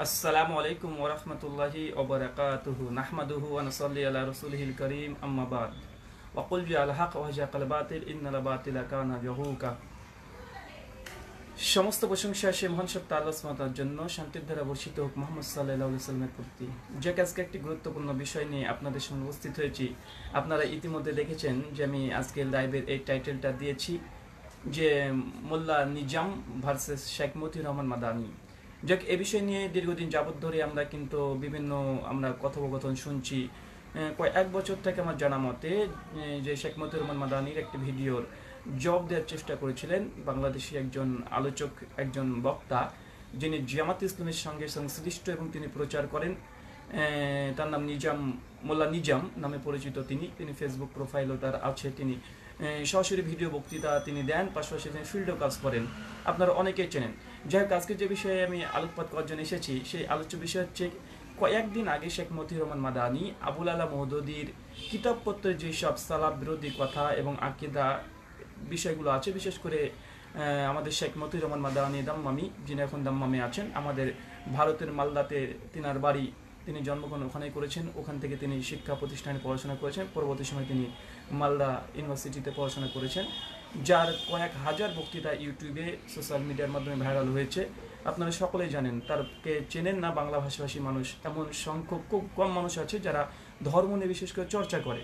আসসালামু আলাইকুম ওয়া রাহমাতুল্লাহি ওয়া বারাকাতুহু নাহমাদুহু ওয়া নুসাল্লি আলা রাসূলিহিল কারীম আম্মা বাদ ওয়া কুল জাআল হক ওয়া জাকাল বাতিল ইন্নাল বাতিলা কানা যাহুকা। সমস্ত প্রশংসা সে মহান সত্তা আল্লাহ সুবহানাহু ওয়া তাআলার জন্য, শান্তির ধারা বর্ষিত হোক মুহাম্মদ সাল্লাল্লাহু আলাইহি ওয়াসাল্লামের প্রতি। যে আজকে একটি গুরুত্বপূর্ণ বিষয় নিয়ে আপনাদের সঙ্গে উপস্থিত হয়েছি। আপনারা ইতিমধ্যে দেখেছেন যে আমি আজকে লাইভের এই টাইটেলটা দিয়েছি যে মোল্লা নিজাম ভার্সেস শেখ মতিউর রহমান মাদানী। যাক, এ বিষয় নিয়ে দীর্ঘদিন যাবৎ ধরে আমরা কিন্তু আমরা কথোপকথন শুনছি। এক বছর থেকে আমার জানা মতে যে শেখ মতিউর রহমান মাদানীর একটি ভিডিওর জবাব দেওয়ার চেষ্টা করেছিলেন বাংলাদেশি একজন আলোচক, একজন বক্তা, যিনি জামাত ইসলামের সঙ্গে সংশ্লিষ্ট এবং তিনি প্রচার করেন। তার নাম মোল্লা নিজাম নামে পরিচিত। তিনি ফেসবুক প্রোফাইলও তার আছে। তিনি সরাসরি ভিডিও বক্তৃতা তিনি দেন, পাশাপাশি তিনি ফিল্ডেও কাজ করেন, আপনারা অনেকেই চেনেন। যাই হোক, আজকে যে বিষয়ে আমি আলোকপাত করার জন্য এসেছি সেই আলোচ্য বিষয় হচ্ছে কয়েকদিন আগে শেখ মতিউর রহমান মাদানী আবুল আলা মওদুদীর কিতাবপত্রের যেসব সালাফ বিরোধী কথা এবং আকিদা বিষয়গুলো আছে, বিশেষ করে আমাদের শেখ মতিউর রহমান মাদানী দাম্মামি, যিনি এখন দাম্মামে আছেন, আমাদের ভারতের মালদাতে তিনার বাড়ি, তিনি জন্মগ্রহণ ওখানেই করেছেন। ওখান থেকে তিনি শিক্ষা প্রতিষ্ঠানে পড়াশোনা করেছেন। পরবর্তী সময় তিনি মালদা ইউনিভার্সিটিতে পড়াশোনা করেছেন, যার কয়েক হাজার বক্তৃতা ইউটিউবে সোশ্যাল মিডিয়ার মাধ্যমে ভাইরাল হয়েছে। আপনারা সকলেই জানেন, তারকে চেনেন না বাংলা ভাষাভাষী মানুষ এমন সংখ্যক খুব কম মানুষ আছে যারা ধর্ম নিয়ে বিশেষ করে চর্চা করে।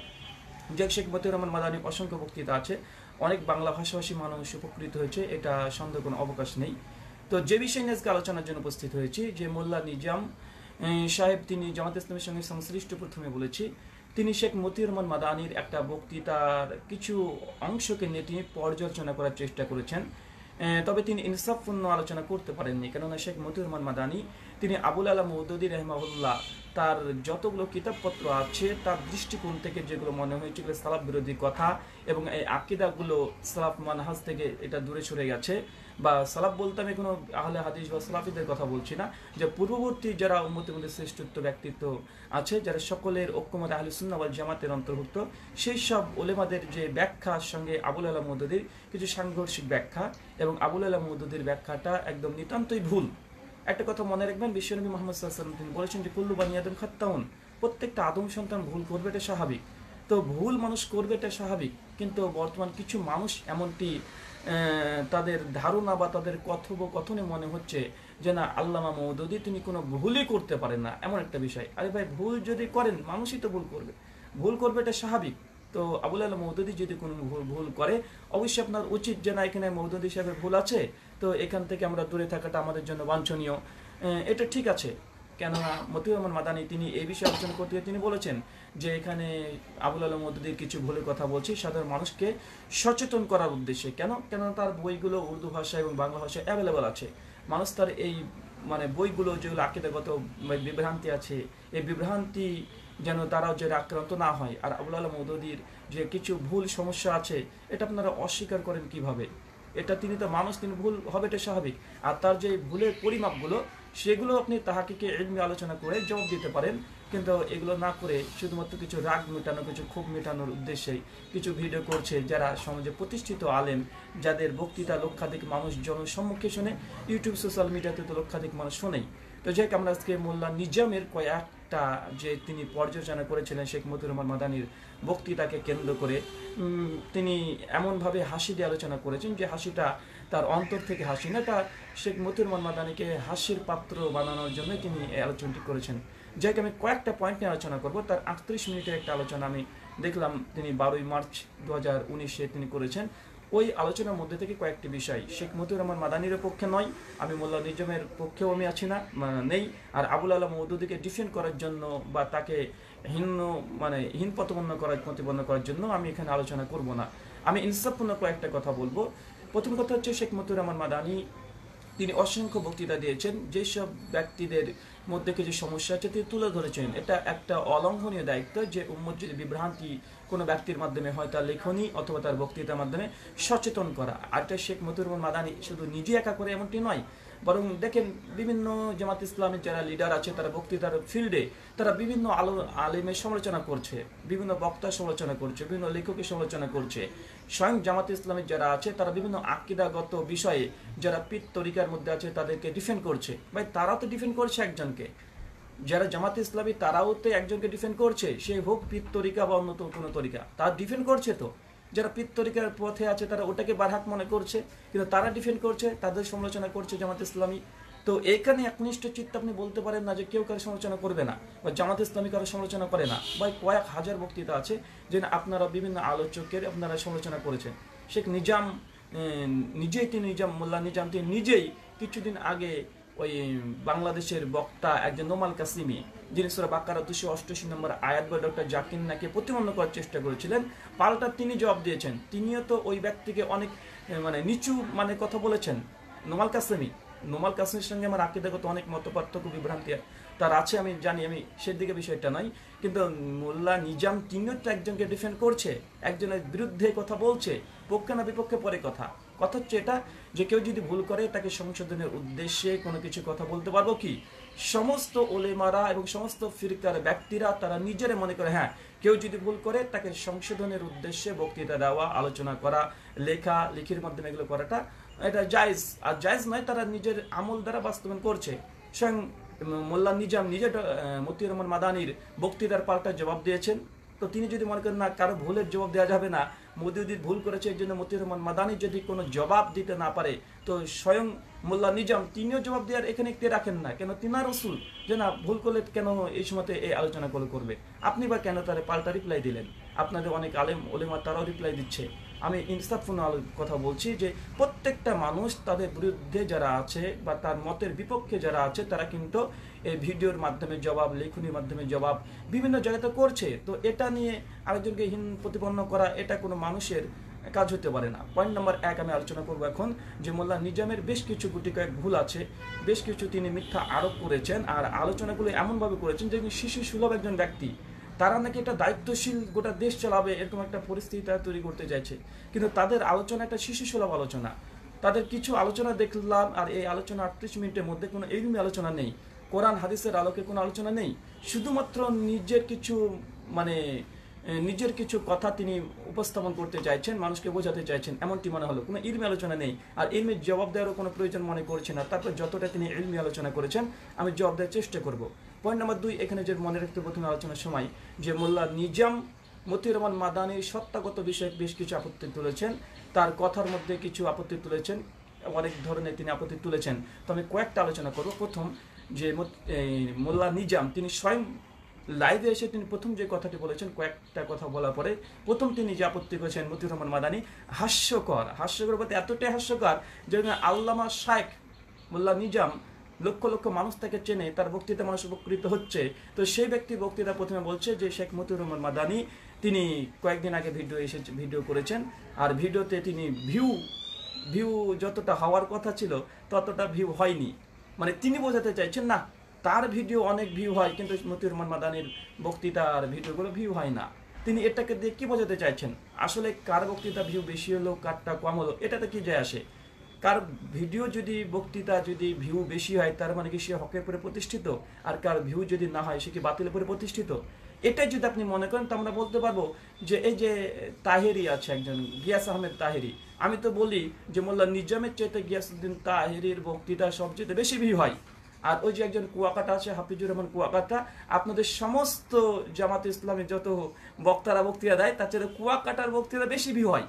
যে শেখ মতিউর রহমান মাদানীর অসংখ্য বক্তৃতা আছে, অনেক বাংলা ভাষাভাষী মানুষ উপকৃত হয়েছে, এটা সন্দেহ কোনো অবকাশ নেই। তো যে বিষয় নিয়ে আজকে আলোচনার জন্য উপস্থিত হয়েছি, যে মোল্লা নিজাম সাহেব, তিনি জামাত ইসলামের সঙ্গে সংশ্লিষ্ট, প্রথমে বলেছি, তিনি শেখ মতিউর রহমান মাদানীর একটা বক্তৃতার কিছু অংশকে নিয়ে তিনি পর্যালোচনা করার চেষ্টা করেছেন। তবে তিনি ইনসাফপূর্ণ আলোচনা করতে পারেননি, কেননা শেখ মতিউর রহমান মাদানী তিনি আবুল আলা মওদুদী রাহিমাহুল্লাহ তার যতগুলো কিতাবপত্র আছে তার দৃষ্টিকোণ থেকে যেগুলো মনে হয়েছে এগুলো সালাফ বিরোধী কথা এবং এই আকিদাগুলো সালাফ মানহাজ থেকে এটা দূরে সরে গেছে। বা সালাফ বলতে আমি কোনো আহলে হাদিস বা সালাফিদের কথা বলছি না, যে পূর্ববর্তী যারা উম্মতের মধ্যে শ্রেষ্ঠত্ব ব্যক্তিত্ব আছে, যারা সকলের ঐক্যমত আহলে সুন্নাহ ওয়াল জামাতের অন্তর্ভুক্ত, সেই সব উলেমাদের যে ব্যাখ্যার সঙ্গে আবুল আলা মওদুদীর কিছু সাংঘর্ষিক ব্যাখ্যা এবং আবুল আলা মওদুদীর ব্যাখ্যাটা একদম নিতান্তই ভুল। একটা কথা মনে রাখবেন, বিশ্বনবী মুহাম্মদ সাল্লাল্লাহু আলাইহি ওয়াসাল্লাম তিনি বলেছেন যে কুল্লু বানি আদম খাত্তাউন, প্রত্যেকটা আদম সন্তান ভুল করবে, এটা স্বাভাবিক। তো ভুল মানুষ করবে, এটা স্বাভাবিক, কিন্তু বর্তমান কিছু মানুষ এমনটি তাদের ধারণা বা তাদের কথোপকথনে মনে হচ্ছে যে না, আল্লামা মওদুদী তিনি কোনো ভুলই করতে পারেন না, এমন একটা বিষয়। আরে ভাই, ভুল যদি করেন, মানুষই তো ভুল করবে, এটা স্বাভাবিক। তো আবুল আলা মওদুদী যদি কোনো ভুল করে, অবশ্যই আপনার উচিত যে না, এখানে মওদুদী সাহেবের ভুল আছে, তো এখান থেকে আমরা দূরে থাকাটা আমাদের জন্য বাঞ্ছনীয়, এটা ঠিক আছে। কেননা মতিউর রহমান মাদানী তিনি এই বিষয়ে আলোচনা করতে গিয়ে তিনি বলেছেন যে এখানে আবুল আলা মওদুদীর কিছু ভুলের কথা বলছি সাধারণ মানুষকে সচেতন করার উদ্দেশ্যে। কেননা তার বইগুলো উর্দু ভাষা এবং বাংলা ভাষায় অ্যাভেলেবল আছে। মানুষ তার এই বইগুলো যেগুলো আকিদাগত বিভ্রান্তি আছে, এই বিভ্রান্তি যেন তারাও যে আক্রান্ত না হয়। আর আবুল আলা মওদুদীর যে কিছু ভুল সমস্যা আছে, এটা আপনারা অস্বীকার করেন কিভাবে? এটা তিনি তো মানুষ, তিনি ভুল হবে, এটা স্বাভাবিক। আর তার যে ভুলের পরিমাপগুলো, সেগুলো আপনি তাহাকিকে ইলমি আলোচনা করে জবাব দিতে পারেন, কিন্তু এগুলো না করে শুধুমাত্র কিছু রাগ মেটানো, কিছু ক্ষোভ মেটানোর উদ্দেশ্যে কিছু ভিডিও করছে, যারা সমাজে প্রতিষ্ঠিত আলেম, যাদের বক্তৃতা লক্ষাধিক মানুষ জনসম্মুখে শোনে, ইউটিউব সোশ্যাল মিডিয়াতে তো লক্ষাধিক মানুষ শোনেই। তো যাই হোক, আমরা আজকে মোল্লা নিজামের কয়েকটা যে তিনি পর্যালোচনা করেছিলেন শেখ মতিউর রহমান মাদানীর বক্তৃতাকে কেন্দ্র করে, তিনি এমনভাবে হাসি দিয়ে আলোচনা করেছেন যে হাসিটা তার অন্তর থেকে হাসি না, তা শেখ মতিউর রহমান মাদানীকে হাসির পাত্র বানানোর জন্য তিনি এই আলোচনাটি করেছেন। যাকে আমি কয়েকটা পয়েন্ট নিয়ে আলোচনা করব। তার 38 মিনিটের একটা আলোচনা আমি দেখলাম তিনি 12 মার্চ 2019-এ তিনি করেছেন। ওই আলোচনার মধ্যে থেকে কয়েকটি বিষয় শেখ মতিউর রহমান মাদানীর পক্ষে নয়, আমি মোল্লা নিজামের পক্ষেও আমি আছি না, নেই। আর আবুল আলা মওদুদীকে ডিফেন্ড করার জন্য বা তাকে হীন প্রতিপন্ন করার জন্য আমি এখানে আলোচনা করব না। আমি ইনসাফপূর্ণ কয়েকটা কথা বলবো। প্রথম কথা হচ্ছে, শেখ মতিউর রহমান মাদানী তিনি অসংখ্য বক্তৃতা দিয়েছেন, যেসব ব্যক্তিদের মধ্যে কিছু সমস্যা আছে তিনি তুলে ধরেছেন। এটা একটা অলঙ্ঘনীয় দায়িত্ব যে উম্মত যদি বিভ্রান্তি কোনো ব্যক্তির মাধ্যমে হয়, তার লেখনী অথবা তার বক্তৃতার মাধ্যমে সচেতন করা। আর এটা শেখ মতিউর রহমান মাদানী শুধু নিজে একা করে এমনটি নয়, বরং দেখেন বিভিন্ন জামাত ইসলামের যারা লিডার আছে তারা বক্তৃতার ফিল্ডে তারা বিভিন্ন আলেমের সমালোচনা করছে, বিভিন্ন বক্তার সমালোচনা করছে, বিভিন্ন লেখকের সমালোচনা করছে। স্বয়ং জামাত ইসলামের যারা আছে তারা বিভিন্ন আকীদাগত বিষয়ে যারা পীর তরিকার মধ্যে আছে তাদেরকে ডিফেন্ড করছে। ভাই তারাও তো ডিফেন্ড করছে একজনকে, যারা জামাত ইসলামী তারাও তো একজনকে ডিফেন্ড করছে, সে হোক পীর তরিকা বা অন্য কোনো তরিকা, তারা ডিফেন্ড করছে। তো যারা পীর তরিকার পথে আছে তারা ওটাকে বারহাক মনে করছে, কিন্তু তারা ডিফেন্ড করছে, তাদের সমালোচনা করছে জামাত ইসলামী। তো এখানে একনিষ্ঠ চিত্ত আপনি বলতে পারেন না যে কেউ কারো সমালোচনা করবে না বা জামাত ইসলামী কারো সমালোচনা করে না। ভাই কয়েক হাজার বক্তৃতা আছে যে আপনারা বিভিন্ন আলোচকের আপনারা সমালোচনা করেছেন। শেখ নিজাম নিজেই, তিনি নিজাম মোল্লা নিজাম তিনি নিজেই কিছুদিন আগে ওই বাংলাদেশের বক্তা একজন নোমাল কাসিমি, যিনি সূরা বাকারা 288 নম্বর আয়াত বা ডক্টর জাকির নাকে প্রতিবন্ধ করার চেষ্টা করেছিলেন, পাল্টা তিনি জবাব দিয়েছেন। তিনিও তো ওই ব্যক্তিকে অনেক নিচু কথা বলেছেন। নোমাল কাসিমির সঙ্গে আমার আকীদাগত অনেক মতপার্থক্য বিভ্রান্তি তার আছে, আমি জানি, আমি সেদিকে বিষয়টা নয়, কিন্তু মোল্লা নিজাম তিনিও তো একজনকে ডিফেন্ড করছে, একজনের বিরুদ্ধে কথা বলছে, পক্ষে না বিপক্ষে পরে কথা হচ্ছে এটা যে কেউ যদি ভুল করে তাকে সংশোধনের উদ্দেশ্যে কোনো কিছু কথা বলতে পারবো কি? সমস্ত ওলেমারা এবং সমস্ত ফিরকার ব্যক্তিরা তারা নিজেরা মনে করে হ্যাঁ কেউ যদি ভুল করে তাকে সংশোধনের উদ্দেশ্যে বক্তৃতা দেওয়া, আলোচনা করা, লিখির মাধ্যমে এগুলো করাটা এটা জায়েজ, আর জায়েজ নয়, তারা নিজের আমল দ্বারা বাস্তবায়ন করছে। স্বয়ং মোল্লা নিজাম নিজে মতিউর রহমান মাদানির বক্তৃতার পাল্টা জবাব দিয়েছেন। তো তিনি যদি মনে করেন না কারো ভুলের জবাব দেওয়া যাবে না, মওদুদি ভুল করেছে এই জন্য মতিউর রহমান মাদানি যদি কোনো জবাব দিতে না পারে, তো স্বয়ং মোল্লা নিজাম তিনিও জবাব দেওয়ার এখানে কে রাখেন না কেন? তিনার রসুল যে না ভুল করলে কেন এই সময়তে এই আলোচনা করবে, আপনি বা কেন তারা পাল্টা রিপ্লাই দিলেন? আপনাদের অনেক আলেম ওলেমা তারাও রিপ্লাই দিচ্ছে। আমি ইনসাফপূর্ণ কথা বলছি যে প্রত্যেকটা মানুষ তাদের বিরুদ্ধে যারা আছে বা তার মতের বিপক্ষে যারা আছে তারা কিন্তু এই ভিডিওর মাধ্যমে জবাব, লেখনির মাধ্যমে জবাব বিভিন্ন জায়গাতে করছে। তো এটা নিয়ে আরেকজনকে হীন প্রতিপন্ন করা এটা কোনো মানুষের কাজ হতে পারে না। পয়েন্ট নাম্বার 1 আমি আলোচনা করবো এখন যে মোল্লা নিজামের বেশ কিছু গুটি কয়েক ভুল আছে, বেশ কিছু তিনি মিথ্যা আরোপ করেছেন, আর আলোচনাগুলো এমনভাবে করেছেন যে শিশু সুলভ একজন ব্যক্তি, তারা নাকি একটা দায়িত্বশীল গোটা দেশ চালাবে এরকম একটা পরিস্থিতি তারা তৈরি করতে চাইছে, কিন্তু তাদের আলোচনা একটা শিশু সুলভ আলোচনা। তাদের কিছু আলোচনা দেখলাম, আর এই আলোচনা 38 মিনিটের মধ্যে কোনো ইলমি আলোচনা নেই, কোরআন হাদিসের আলোকে কোনো আলোচনা নেই, শুধুমাত্র নিজের কিছু কথা তিনি উপস্থাপন করতে চাইছেন, মানুষকে বোঝাতে চাইছেন, এমনটি মনে হলো। কোনো ইলমি আলোচনা নেই, আর ইলমির জবাব দেওয়ারও কোনো প্রয়োজন মনে করছে না। তারপর যতটা তিনি ইলমি আলোচনা করেছেন আমি জবাব দেওয়ার চেষ্টা করব। পয়েন্ট নাম্বার 2, এখানে যে মনে রাখতে প্রথমে আলোচনার সময় যে মোল্লা নিজাম মতিউর রহমান মাদানির সত্তাগত বিষয়ে বেশ কিছু আপত্তি তুলেছেন, তার কথার মধ্যে কিছু আপত্তি তুলেছেন, অনেক ধরনের তিনি আপত্তি তুলেছেন। তো আমি কয়েকটা আলোচনা করব। প্রথম যে মোল্লা নিজাম তিনি স্বয়ং লাইভে এসে তিনি প্রথম যে কথাটি বলেছেন, কয়েকটা কথা বলার পরে প্রথম তিনি যে আপত্তি করেছেন মতিউর রহমান মাদানি হাস্যকর বলতে এতটাই হাস্যকর যে আল্লামা শাইখ মোল্লা নিজাম লক্ষ লক্ষ মানুষ তাকে চেনে, তার বক্তৃতা মানুষ উপকৃত হচ্ছে। তো সেই ব্যক্তি বক্তৃতা প্রথমে বলছে যে শেখ মতিউর রহমান মাদানি তিনি কয়েকদিন আগে ভিডিও করেছেন, আর ভিডিওতে তিনি ভিউ যতটা হওয়ার কথা ছিল ততটা ভিউ হয়নি। তিনি বোঝাতে চাইছেন না তার ভিডিও অনেক ভিউ হয়, কিন্তু মতিউর রহমান মাদানির বক্তৃতা আর ভিডিওগুলো ভিউ হয় না। তিনি এটাকে দিয়ে কি বোঝাতে চাইছেন? আসলে কার বক্তৃতা ভিউ বেশি হলো কারটা কম হলো এটাতে কি যায় আসে? কার ভিডিও যদি বক্তৃতা যদি ভিউ বেশি হয় তার মানে কি সে হকের পরে প্রতিষ্ঠিত, আর কার ভিউ যদি না হয় সে কি বাতিলের পরে প্রতিষ্ঠিত? এটাই যদি আপনি মনে করেন তো আমরা বলতে পারবো যে এই যে তাহেরি আছে একজন গিয়াস আহমেদ তাহেরি, আমি তো বলি যে মোল্লা নিজামের চাইতে গিয়াসউদ্দিন তাহেরির বক্তৃতা সবচেয়ে বেশি ভিউ হয়। আর ওই যে একজন কুয়াকাটা আছে হাফিজুর রহমান কুয়াকাটা, আপনাদের সমস্ত জামাত ইসলামী যত বক্তারা বক্তৃতা দেয় তার চেয়ে কুয়াকাটার বক্তৃতা বেশি ভিউ হয়।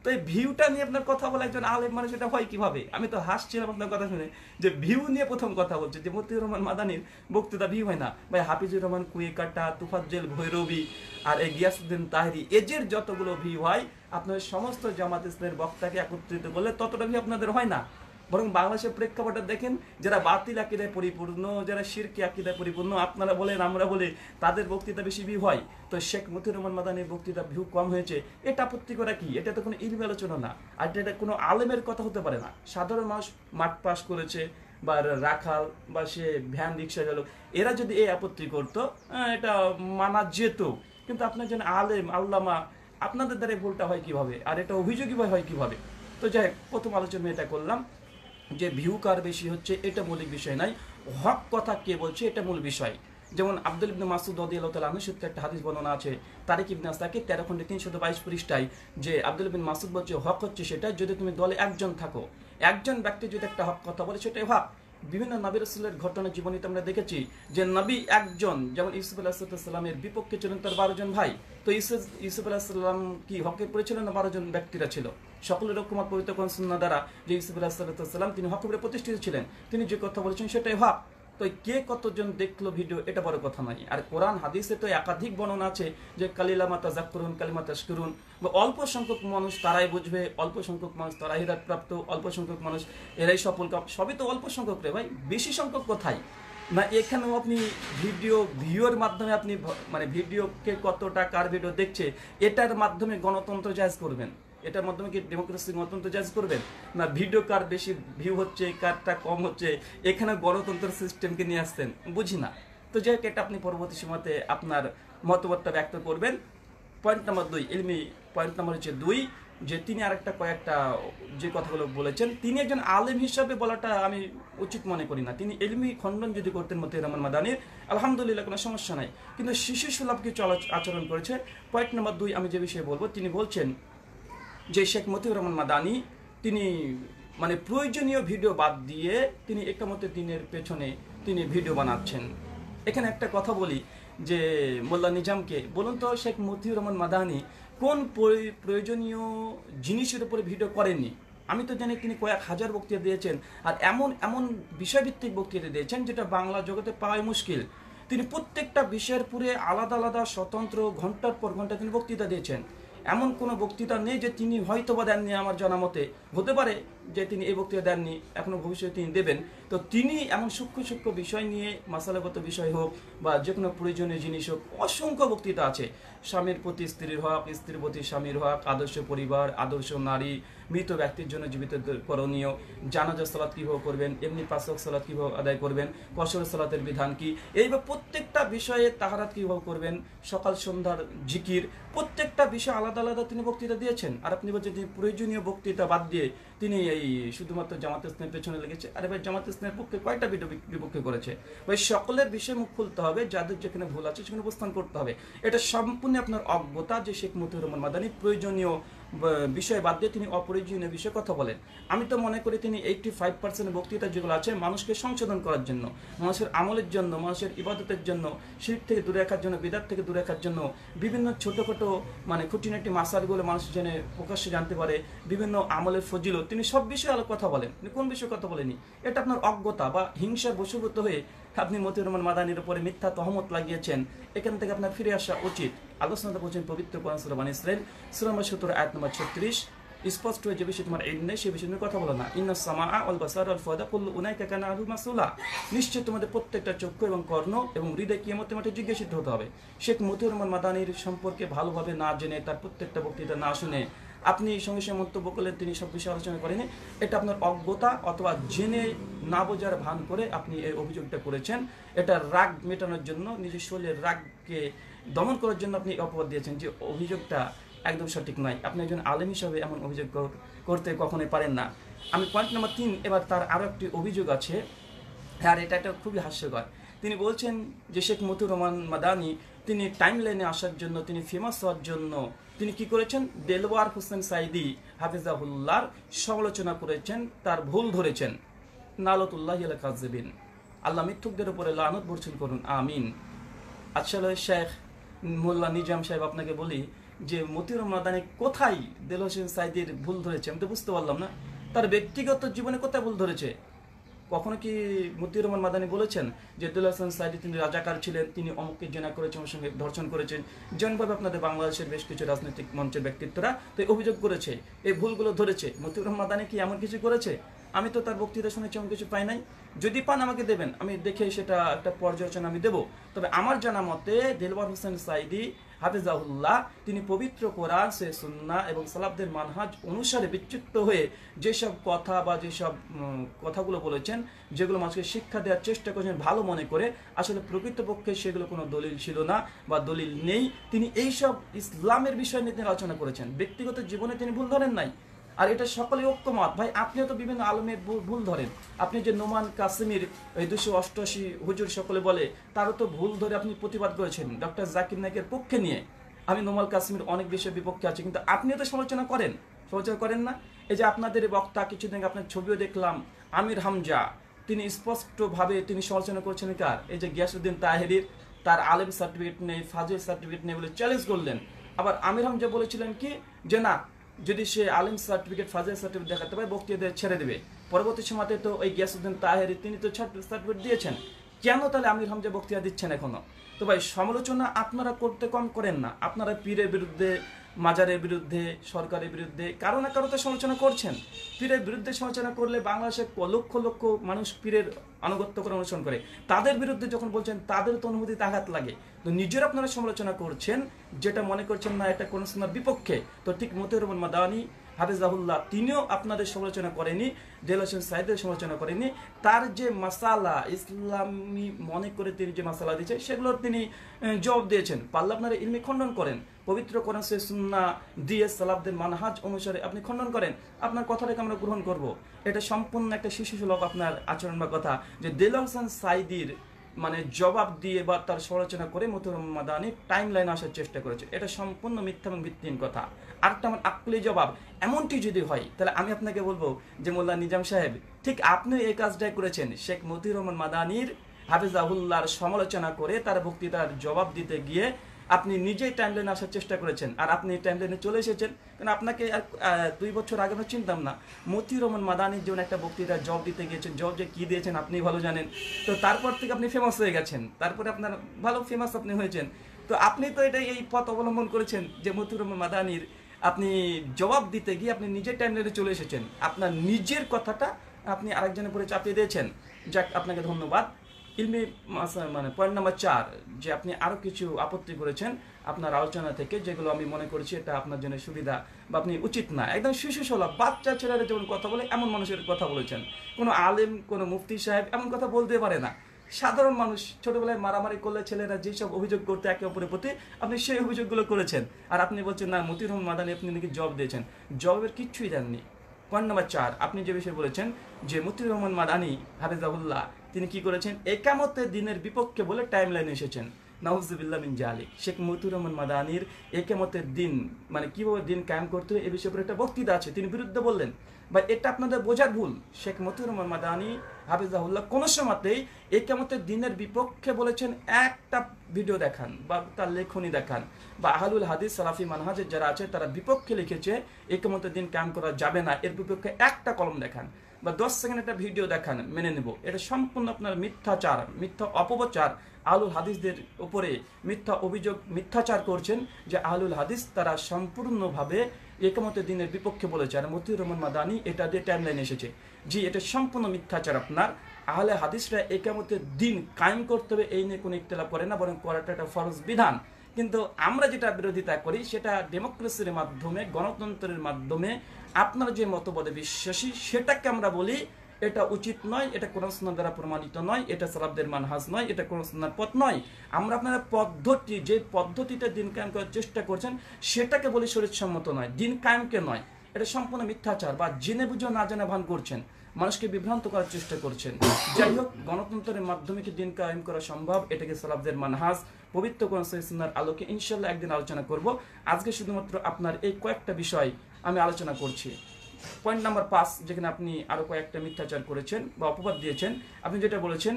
তো এই ভিউটা নিয়ে আপনার কথা বলে একজন আলেম মানুষ এটা হয় কিভাবে? আমি তো হাসছিলাম আপনার কথা শুনে যে ভিউ নিয়ে প্রথম কথা বলছে যে মতিউর রহমান মাদানির বক্তৃতা ভিউ হয় না। ভাই হাফিজুর রহমান কুয়াকাটা, তুফাজ্জল ভৈরবী আর এই গিয়াসউদ্দিন তাহেরি এজের যতগুলো ভিউ হয় আপনাদের সমস্ত জামাত ইসলামের বক্তাকে একত্রিত করলে ততটা ভিউ আপনাদের হয় না। বরং বাংলাদেশের প্রেক্ষাপটে দেখেন যারা বাতিল আকীদায় পরিপূর্ণ, যারা শিরকি আকীদায় পরিপূর্ণ, আপনারা বলেন আমরা বলে তাদের বক্তৃতা বেশি ভিউ হয়। তো শেখ মতিউর রহমান মাদানির বক্তৃতা ভিউ কম হয়েছে, এটা আপত্তি করা কি? এটা তো কোনো ইলমি আলোচনা না, আর এটা কোনো আলেমের কথা হতে পারে না। সাধারণ মানুষ মাঠ পাস করেছে বা রাখাল বা সে ভ্যান রিক্সা চালক, এরা যদি এই আপত্তি করতো এটা মানা যেত, কিন্তু আপনার যেন আলেম আল্লামা, আপনাদের দ্বারা ভুলটা হয় কিভাবে, আর এটা অভিযোগই হয় কিভাবে? তো যাই প্রথম আলোচনা এটা করলাম। যে ভিউ কার বেশি হচ্ছে এটা মৌলিক বিষয় নাই, হক কথা কে বলছে এটা মূল বিষয়। যেমন আব্দুল ইবনে মাসউদ রাদিয়াল্লাহু তাআলা আনহু সূত্রে একটা হাদিস বর্ণনা আছে তারিক ইবনে আসাকির 13 খণ্ডে 322 পৃষ্ঠায়, যে আব্দুল ইবনে মাসউদ বলছে হক হচ্ছে সেটা যদি তুমি দলে একজন থাকো, একজন ব্যক্তি যদি একটা হক কথা বলে সেটাই হক। বিভিন্ন নবী রাসূলের ঘটনা জীবনীতে আমরা দেখেছি যে নবী একজন, যেমন ইউসুফ আলাইহিস সালামের বিপক্ষে ছিলেন তার 12 জন ভাই, তো ইউসুফ আলাইহিস সালাম কি হকের পরে ছিলেন না 12 জন ব্যক্তিরা ছিল? সকলের রকমাত পবিত্র কোরআন সুন্নাহ দ্বারা যে ইউসুফ আলাইহিস সালাম তিনি হকের উপরে প্রতিষ্ঠিত ছিলেন, তিনি যে কথা বলেছেন সেটাই হক। তো কে কতজন দেখলো ভিডিও এটা বড় কথা নয়। আর কোরআন হাদিসে তো একাধিক বর্ণনা আছে যে কালিলামা তাযাক্কুরুন কালিমা তাশকুরুন, অল্প সংখ্যক মানুষ তারাই বুঝবে, অল্প সংখ্যক মানুষ তারাই হিদায়াত প্রাপ্ত, অল্প সংখ্যক মানুষ এরাই সফল কাপ, সবই তো অল্প সংখ্যক রে ভাই, বেশি সংখ্যক কোথায় না? এখানেও আপনি ভিডিওর মাধ্যমে আপনি মানে ভিডিওকে কতটা কার ভিডিও দেখছে এটার মাধ্যমে গণতন্ত্র জায়েজ করবেন? এটার মাধ্যমে কি ডেমোক্রেসি গণতন্ত্র জাজ করবেন? না ভিডিও কার বেশি ভিউ হচ্ছে কারটা কম হচ্ছে এখানে গণতন্ত্র সিস্টেমকে নিয়ে আসছেন? বুঝি না। তো যাই হোক, এটা আপনি পরবর্তী সময়তে আপনার মতবাদটা ব্যক্ত করবেন। পয়েন্ট নাম্বার 2, ইলমি পয়েন্ট নাম্বার হচ্ছে 2, যে তিনি আরেকটা কয়েকটা যে কথাগুলো বলেছেন তিনি একজন আলেম হিসাবে বলাটা আমি উচিত মনে করি না। তিনি ইলমি খণ্ডন যদি করতেন মতিউর রহমান মাদানির, আলহামদুলিল্লাহ কোনো সমস্যা নাই, কিন্তু শিশু সুলভ কিছু আচরণ করেছে। পয়েন্ট নাম্বার 2 আমি যে বিষয়ে বলবো, তিনি বলছেন যে শেখ মতিউর রহমান মাদানি তিনি মানে প্রয়োজনীয় ভিডিও বাদ দিয়ে তিনি একামতে দিনের পেছনে তিনি ভিডিও বানাচ্ছেন। এখানে একটা কথা বলি যে মোল্লা নিজামকে বলুন তো, শেখ মতিউর রহমান মাদানি কোন প্রয়োজনীয় জিনিসের উপরে ভিডিও করেননি? আমি তো জানি তিনি কয়েক হাজার বক্তৃতা দিয়েছেন, আর এমন এমন বিষয়ভিত্তিক বক্তৃতা দিয়েছেন যেটা বাংলা জগতে পাওয়াই মুশকিল। তিনি প্রত্যেকটা বিষয়ের পুরে আলাদা আলাদা স্বতন্ত্র ঘন্টার পর ঘন্টা তিনি বক্তৃতা দিয়েছেন। এমন কোনো বক্তৃতা নেই যে তিনি হয়তো বা দেননি, আমার জানা মতে হতে পারে যে তিনি এই বক্তৃতা দেননি, এখনো ভবিষ্যতে তিনি দেবেন। তো তিনি এমন সূক্ষ্ম সূক্ষ্ম বিষয় নিয়ে, মাসালাগত বিষয় হোক বা যে কোনো প্রয়োজনীয় জিনিস হোক, অসংখ্য বক্তৃতা আছে। স্বামীর প্রতি স্ত্রীর হক, স্ত্রীর প্রতি স্বামীর হক, আদর্শ পরিবার, আদর্শ নারী, মৃত ব্যক্তির জন্য জীবিত করণীয়, জানাজা সালাত কীভাবে করবেন, এমনি 5 ওয়াক্ত সালাত কীভাবে আদায় করবেন, কসর সালাতের বিধান কি, এইভাবে প্রত্যেকটা বিষয়ে তাহারাত কীভাবে করবেন, সকাল সন্ধ্যার জিকির, প্রত্যেকটা বিষয় আলাদা আলাদা তিনি বক্তৃতা দিয়েছেন। আর আপনি বলছেন তিনি প্রয়োজনীয় বক্তৃতা বাদ দিয়ে তিনি এই শুধুমাত্র জামাত ইসলামের পেছনে লেগেছে। আরে ভাই, জামাত ইসলামের পক্ষে কয়টা বিপক্ষে করেছে ভাই? সকলের বিষয়ে মুখ খুলতে হবে, যাদের যেখানে ভুল আছে সেখানে অবস্থান করতে হবে। এটা সম্পূর্ণ আপনার অজ্ঞতা যে শেখ মতিউর রহমান মাদানি প্রয়োজনীয় বিষয় বাদ দিয়ে তিনি অপ্রয়োজনীয় বিষয়ে কথা বলেন। আমি তো মনে করি তিনি 85% বক্তৃতা যেগুলো আছে মানুষকে সংশোধন করার জন্য, মানুষের আমলের জন্য, মানুষের ইবাদতের জন্য, শিরক থেকে দূরে রাখার জন্য, বিদআত থেকে দূরে রাখার জন্য, বিভিন্ন ছোটোখাটো মানে খুঁটিনাটি মাসালগুলো মানুষ জেনে প্রকাশ্যে জানতে পারে, বিভিন্ন আমলের ফজিলত, তিনি সব বিষয়ে আলো কথা বলেন। তিনি কোন বিষয়ে কথা বলেনি? এটা আপনার অজ্ঞতা বা হিংসার বশীভূত হয়ে আপনি মতিউর রহমান মাদানির উপরে মিথ্যা তহমত লাগিয়েছেন। এখান থেকে আপনার ফিরে আসা উচিত। আল্লাহ সুবহানাহু বলছেন পবিত্র কোরআন সূরা বনী ইসরাঈল সূরা নম্বর 17 আয়াত নম্বর 36, স্পষ্ট হয়ে যে বিষয়ে তোমার ইলম নেই সে বিষয়ে তুমি কথা বলো না। ইন্নাস সামাআ ওয়াল বাসারা ওয়াল ফুআদা কুল্লু উলাইকা কানা আনহু মাসউলা, নিশ্চয় তোমাদের প্রত্যেকটা চক্ষু এবং কর্ণ এবং হৃদয় কিয়ামতের মাঠে জিজ্ঞাসিত হতে হবে। শেখ মতিউর রহমান মাদানির সম্পর্কে ভালোভাবে না জেনে, তার প্রত্যেকটা বক্তৃতা না শুনে আপনি সঙ্গে সঙ্গে মন্তব্য করলেন তিনি সব বিষয়ে আলোচনা করেনি। এটা আপনার অজ্ঞতা, অথবা জেনে না বোঝার ভান করে আপনি এই অভিযোগটা করেছেন। এটা রাগ মেটানোর জন্য, নিজের শরীরের রাগকে দমন করার জন্য আপনি অপবাদ দিয়েছেন, যে অভিযোগটা একদম সঠিক নয়। আপনি একজন আলেম হিসাবে এমন অভিযোগ করতে কখনোই পারেন না। আমি পয়েন্ট নাম্বার 3, এবার তার আরও একটি অভিযোগ আছে, আর এটা খুবই হাস্যকর। তিনি বলছেন যে শেখ মতিউর রহমান মাদানি তিনি টাইম লাইনে আসার জন্য, তিনি ফেমাস হওয়ার জন্য তিনি কি করেছেন? দেলওয়ার হোসেন সাইদি হাফিজাহুল্লাহর সমালোচনা করেছেন, তার ভুল ধরেছেন। নালতুল্লাহি আলা কাযিবিন, আল্লাহ মিথ্যুকদের উপরে লানত বর্ষণ করুন, আমিন। আসলে শেখ মোল্লা নিজাম সাহেব আপনাকে বলি যে মতিউর রহমান মাদানি কোথায় দেল হোসেন সাইদির ভুল ধরেছে আমি তো বুঝতে পারলাম না। তার ব্যক্তিগত জীবনে কোথায় ভুল ধরেছে? কখনো কি মতিউর রহমান মাদানি বলেছেন যে দেল হোসেন সাইদি তিনি রাজাকার ছিলেন, তিনি অমুককে জেনা করেছেন, ওর সঙ্গে ধর্ষণ করেছেন? যেমনভাবে আপনাদের বাংলাদেশের বেশ কিছু রাজনৈতিক মঞ্চের ব্যক্তিত্বরা তো অভিযোগ করেছে, এই ভুলগুলো ধরেছে। মতিউর রহমান মাদানি কি এমন কিছু করেছে? আমি তো তার বক্তৃতা শুনেছি, এমন কিছু পাই নাই। যদি পান আমাকে দেবেন, আমি দেখে সেটা একটা পর্যালোচনা আমি দেবো। তবে আমার জানা মতে দেলওয়ার হোসেন সাইদি হাফিজাহুল্লাহ তিনি পবিত্র কোরআন, সুন্নাহ এবং সালাফদের মানহাজ অনুসারে বিচ্যুত হয়ে যেসব কথা বা যেসব কথাগুলো বলেছেন, যেগুলো মানুষকে শিক্ষা দেওয়ার চেষ্টা করেছেন ভালো মনে করে, আসলে প্রকৃতপক্ষে সেগুলো কোনো দলিল ছিল না বা দলিল নেই। তিনি এইসব ইসলামের বিষয় নিয়ে তিনি আলোচনা করেছেন, ব্যক্তিগত জীবনে তিনি ভুল ধরেন নাই। আর এটা সকলে ঐক্যমত। ভাই আপনিও তো বিভিন্ন আলমের ভুল ধরেন, আপনি যে নোমান কাসেমির এই 288 হুজুর সকলে বলে তারও তো ভুল ধরে আপনি প্রতিবাদ করেছেন ডক্টর জাকির নায়েকের পক্ষে নিয়ে। আমি নোমান কাসেমির অনেক বিষয়ের বিপক্ষে আছি, কিন্তু আপনিও তো সমালোচনা করেন না। এই যে আপনাদের বক্তা কিছুদিন আপনার ছবিও দেখলাম, আমির হামজা, তিনি স্পষ্টভাবে তিনি সমালোচনা করছেন কার, এই যে গিয়াসউদ্দিন তাহেরির, তার আলেম সার্টিফিকেট নেই, ফাজিল সার্টিফিকেট নেই বলে চ্যালেঞ্জ করলেন। আবার আমির হামজা বলেছিলেন কি যে না, যদি সে আলেম সার্টিফিকেট ফাজিল সার্টিফিকেট দেখাতে পারে বক্তৃতা ছেড়ে দেবে। পরবর্তী সময়তে তো ওই গিয়াসউদ্দিন তাহেরি তিনি তো সার্টিফিকেট দিয়েছেন, কেন তাহলে আমির হামজা বক্তৃতা দিচ্ছেন এখনো? তো ভাই সমালোচনা আপনারা করতে কম করেন না, আপনারা পীরের বিরুদ্ধে, মাজারের বিরুদ্ধে, সরকারের বিরুদ্ধে কারো না কারো তো সমালোচনা করছেন। পীরের বিরুদ্ধে সমালোচনা করলে বাংলাদেশে লক্ষ লক্ষ মানুষ পীরের আনুগত্য করে অনুসরণ করে, তাদের বিরুদ্ধে যখন বলছেন তাদের তো অনুভূতিতে আঘাত লাগে। তো নিজের আপনারা সমালোচনা করছেন যেটা মনে করছেন না এটা কোন সুন্নাহর বিপক্ষে। তো ঠিক মতিউর রহমান মাদানী হাফিজাহুল্লাহ তিনিও আপনাদের সমালোচনা করেনি, দেলাওয়ার হোসেন সাঈদের সমালোচনা করেনি। তার যে মাসালা ইসলামী মনে করে তিনি যে মাসালা দিয়েছে সেগুলোর তিনি জবাব দিয়েছেন। পারলে আপনারা ইলমি খণ্ডন করেন, পবিত্র কোরআন সুন্নাহ দিয়ে সালাফদের মানহাজ অনুসারে আপনি খণ্ডন করেন, আপনার কথাটাকে আমরা গ্রহণ করব। এটা সম্পূর্ণ একটা শিশুসুলভ আপনার আচরণ বা কথা, যে দেলাওয়ার হোসেন সাঈদীর মানে জবাব দিয়ে বা তার সমালোচনা করে মতিউর রহমান মাদানী টাইম লাইনে আসার চেষ্টা করেছে, এটা সম্পূর্ণ মিথ্যা এবং ভিত্তিহীন কথা। আরেকটা আমার আকলি জবাব, এমনটি যদি হয় তাহলে আমি আপনাকে বলবো যে মোল্লা নিজাম সাহেব ঠিক আপনি এই কাজটাই করেছেন, শেখ মতিউর রহমান মাদানীর হাফিজাহুল্লাহর সমালোচনা করে তার বক্তৃতার জবাব দিতে গিয়ে আপনি নিজেই টাইমলাইনে আসার চেষ্টা করেছেন, আর আপনি টাইমলাইনে চলে এসেছেন। কারণ আপনাকে 2 বছর আগে আমরা চিনতাম না, মতিউর রহমান মাদানীর যেমন একটা বক্তৃতার জবাব দিতে গিয়েছেন, জবাব যে কী দিয়েছেন আপনি ভালো জানেন। তো তারপর থেকে আপনি ফেমাস হয়ে গেছেন, তারপরে আপনার ভালো ফেমাস আপনি হয়েছেন। তো আপনি তো এটা এই পথ অবলম্বন করেছেন যে মতিউর রহমান মাদানীর আপনি জবাব দিতে গিয়ে আপনি নিজের টাইমলাইনে চলে এসেছেন, আপনার নিজের কথাটা আপনি আরেকজনের উপরে চাপিয়ে দিয়েছেন। যাক, আপনাকে ধন্যবাদ। ইলমি মানে পয়েন্ট নাম্বার 4, যে আপনি আরও কিছু আপত্তি করেছেন আপনার আলোচনা থেকে, যেগুলো আমি মনে করছি এটা আপনার জন্য সুবিধা বা আপনি উচিত না। একদম শিশু সুলভ বাচ্চা ছেলেরা যেমন কথা বলে এমন মানুষের কথা বলেছেন। কোনো আলেম, কোনো মুফতি সাহেব এমন কথা বলতে পারে না। সাধারণ মানুষ ছোটবেলায় মারামারি করলে ছেলেরা যেসব অভিযোগ করতে একে অপরের প্রতি, আপনি সেই অভিযোগগুলো করেছেন, আর আপনি বলছেন না মতিউর রহমান মাদানী আপনি নাকি জবাব দিয়েছেন। জবাবের কিচ্ছুই দেননি। পয়েন্ট নাম্বার 4, আপনি যে বিষয়ে বলেছেন যে মতিউর রহমান মাদানী হাফিজাহুল্লাহ তিনি কি করেছেন, একামতের দিনের বিপক্ষে বলে টাইম লাইনে এসেছেন। নাউজুবিল্লাহ মিন জালিক। শেখ মতিউর রহমান মাদানীর একামতের দিন মানে কিভাবে দিন কায়েম করতে হয় এ বিষয়ে উপরে একটা বক্তৃতা আছে, তিনি বিরুদ্ধে বললেন। বা এটা আপনাদের বোঝার ভুল। শেখ মতিউর রহমান মাদানী হাফিজাহুল্লাহ কোনো সময়তেই একামতের দিনের বিপক্ষে বলেছেন একটা ভিডিও দেখান বা তার লেখনী দেখান, বা আহলুল হাদিস সালাফি মানহাজের যারা আছে তারা বিপক্ষে লিখেছে একামতের দিন কায়েম করা যাবে না এর বিপক্ষে একটা কলম দেখান বা 10 সেকেন্ড একটা ভিডিও দেখান, মেনে নেব। এটা সম্পূর্ণ আপনার মিথ্যাচার, মিথ্যা অপপ্রচার, আহলুল হাদিসদের উপরে মিথ্যা অভিযোগ, মিথ্যাচার করছেন যে আহলুল হাদিস তারা সম্পূর্ণভাবে একামতের দিনের বিপক্ষে বলেছে, আর মতিউর রহমান মাদানী এটা দিয়ে টাইমলাইনে এসেছে। জি, এটা সম্পূর্ণ মিথ্যাচার আপনার। আহলে হাদিসরা একামতের দিন কায়েম করতে হবে এই নিয়ে কোনো ইখতিলাফ করে না, বরং করাটা একটা ফরজ বিধান। কিন্তু আমরা যেটা বিরোধিতা করি সেটা ডেমোক্রেসির মাধ্যমে, গণতন্ত্রের মাধ্যমে আপনারা যে মতবাদে বিশ্বাসী সেটাকে আমরা বলি এটা উচিত নয়, এটা কোন সুন্নাহ দ্বারা প্রমাণিত নয়, এটা সালাফদের মানহাজ নয়, এটা কোন সুন্নাহর পথ নয়। আমরা আপনারা পদ্ধতি, যে পদ্ধতিতে দিন কায়েম করার চেষ্টা করছেন সেটাকে বলি শরীয়তসম্মত নয়, দিন কায়েমকে নয়। এটা সম্পূর্ণ মিথ্যাচার বা জেনে বুঝে না জেনে ভান করছেন, মানুষকে বিভ্রান্ত করার চেষ্টা করছেন। যাই হোক, গণতন্ত্রের মাধ্যমে কি দিন কায়েম করা সম্ভব, এটাকে সালাফদের মানহাজ পবিত্র কোরআন সুন্নাহর আলোকে ইনশাআল্লাহ একদিন আলোচনা করব। আজকে শুধুমাত্র আপনার এই কয়েকটা বিষয় আমি আলোচনা করছি। পয়েন্ট নাম্বার 5, যেখানে আপনি আরো কয়েকটা মিথ্যাচার করেছেন বা অপবাদ দিয়েছেন। আপনি যেটা বলেছেন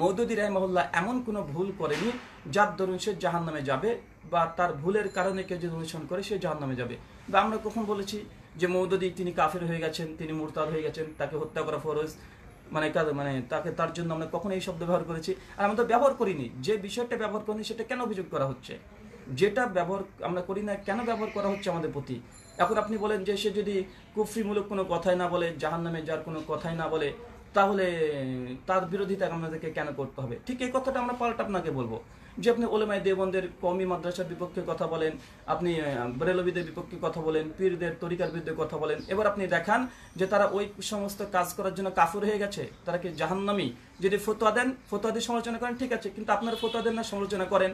মওদুদী রাহিমাহুল্লাহ এমন কোনো ভুল করেনি যার দরুন সে জাহান্নামে যাবে, বা তার ভুলের কারণে কেউ যদি অনুসরণ করে সে জাহান্নামে যাবে। বা আমরা কখন বলেছি যে মওদুদী তিনি কাফের হয়ে গেছেন, তিনি মুরতাদ হয়ে গেছেন, তাকে হত্যা করা ফরজ, মানে তাকে তার জন্য আমরা কখন এই শব্দ ব্যবহার করেছি? আর আমরা তো ব্যবহার করিনি। যে বিষয়টা ব্যবহার করিনি সেটা কেন অভিযোগ করা হচ্ছে? যেটা ব্যবহার আমরা করি না কেন ব্যবহার করা হচ্ছে আমাদের প্রতি? এখন আপনি বলেন যে সে যদি কুফরিমূলক কোনো কথাই না বলে, জাহান্নামে যার কোনো কথাই না বলে, তাহলে তার বিরোধিতা আমাদেরকে কেন করতে হবে? ঠিক এই কথাটা আমরা পাল্টা আপনাকে বলবো যে আপনি ওলেমায়ে দেওবন্দের কওমি মাদ্রাসার বিপক্ষে কথা বলেন, আপনি বেরেলভীদের বিপক্ষে কথা বলেন, পীরদের তরিকার বিরুদ্ধে কথা বলেন, এবার আপনি দেখান যে তারা ওই সমস্ত কাজ করার জন্য কাফির হয়ে গেছে, তারা কি জাহান্নামী? যদি ফতোয়া দেন, ফতোয়া দিয়ে সমালোচনা করেন, ঠিক আছে, কিন্তু আপনারা ফতোয়া দেন না, সমালোচনা করেন।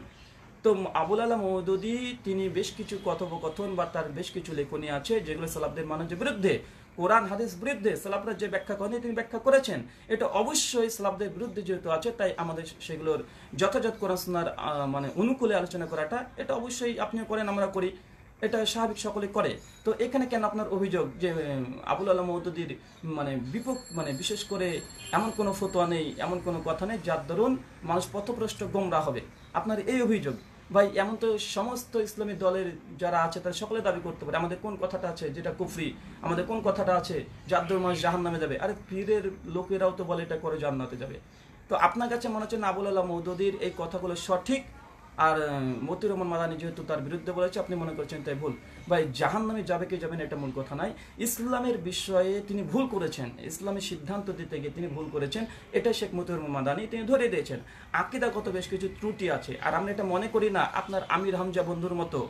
তো আবুল আলা মওদুদী তিনি বেশ কিছু কথোপকথন বা তার বেশ কিছু লেখনী আছে যেগুলো সালাফদের মানহাজের বিরুদ্ধে, কোরআন হাদিস বিরুদ্ধে, সালাফরা যে ব্যাখ্যা করেন তিনি ব্যাখ্যা করেছেন, এটা অবশ্যই সালাফদের বিরুদ্ধে যেহেতু আছে, তাই আমাদের সেগুলোর যথাযথ কোরআন সুন্নাহর মানে অনুকূলে আলোচনা করাটা এটা অবশ্যই আপনিও করেন, আমরা করি, এটা স্বাভাবিক, সকলে করে। তো এখানে কেন আপনার অভিযোগ যে আবুল আলা মওদুদীর মানে বিশেষ করে এমন কোনো ফতোয়া নেই, এমন কোনো কথা নেই যার দরুন মানুষ পথভ্রষ্ট গোমরা হবে, আপনার এই অভিযোগ? ভাই, এমন তো সমস্ত ইসলামী দলের যারা আছে তারা সকলে দাবি করতে পারে আমাদের কোন কথাটা আছে যেটা কুফরি, আমাদের কোন কথাটা আছে যার দরুন মানুষ জাহান্নামে যাবে। আরে পীরের লোকেরাও তো বলে এটা করে জান্নাতে যাবে। তো আপনার কাছে মনে হচ্ছে না আবুল আলা মওদুদীর এই কথাগুলো সঠিক, আর মতিউর রহমান মাদানী যেহেতু তার বিরুদ্ধে বলেছে আপনি মনে করছেন তাই ভুল? ভাই, জাহান্নামে যাবে কি যাবে না এটা মূল কথা নাই, ইসলামের বিষয়ে তিনি ভুল করেছেন, ইসলামের সিদ্ধান্ত দিতে গিয়ে তিনি ভুল করেছেন, এটা শেখ মতিউর রহমান মাদানী তিনি ধরে দিয়েছেন। আকীদাগত বেশ কিছু ত্রুটি আছে, আর আমরা এটা মনে করি না আপনার আমির হামজা বন্ধুর মতো